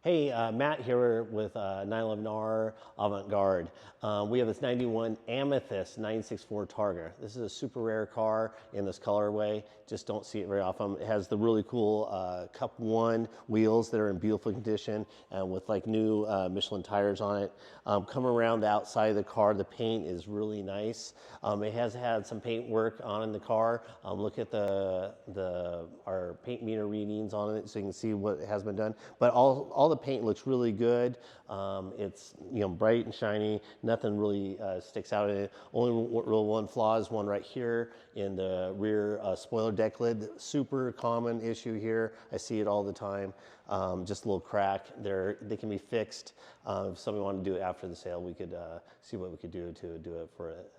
Hey, Matt here with 911R Avant-Garde. We have this 91 Amethyst 964 Targa. This is a super rare car in this colorway. Just don't see it very often. It has the really cool Cup 1 wheels that are in beautiful condition with like new Michelin tires on it. Come around the outside of the car, the paint is really nice. It has had some paint work on in the car. Look at our paint meter readings on it so you can see what has been done. But all the paint looks really good. It's bright and shiny. Nothing really sticks out in it. Only real one flaw is one right here in the rear spoiler deck lid. Super common issue here. I see it all the time. Just a little crack. They can be fixed. If somebody wanted to do it after the sale, we could see what we could do to do it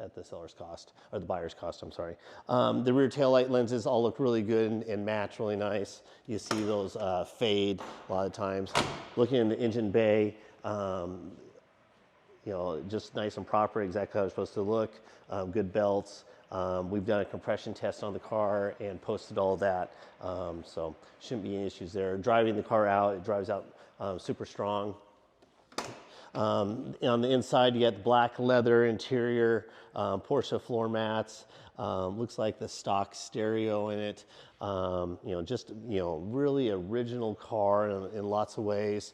at the seller's cost, or the buyer's cost, I'm sorry. The rear taillight lenses all look really good and match really nice. You see those fade a lot of times. Looking in the engine bay, just nice and proper, exactly how it's supposed to look. Good belts. We've done a compression test on the car and posted all that, so shouldn't be any issues there. Driving the car out, it drives out super strong. On the inside, you got the black leather interior, Porsche floor mats. Looks like the stock stereo in it. Really original car in lots of ways.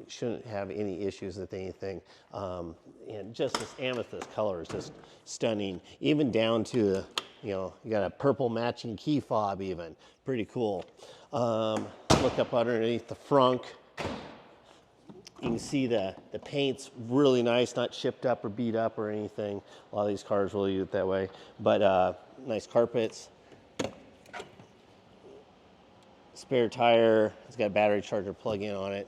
Shouldn't have any issues with anything. And just this amethyst color is just stunning. Even down to, you got a purple matching key fob even. Pretty cool. Look up underneath the frunk. You can see the paint's really nice, not chipped up or beat up or anything. A lot of these cars will use it that way. But nice carpets. Spare tire. It's got a battery charger plug-in on it.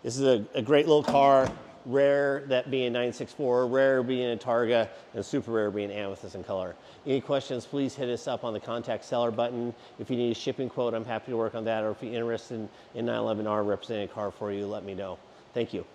This is a great little car. Rare that being 964, rare being a Targa, and super rare being amethyst in color. Any questions, please hit us up on the contact seller button. If you need a shipping quote, I'm happy to work on that. Or if you're interested in 911R representing a car for you, let me know. Thank you.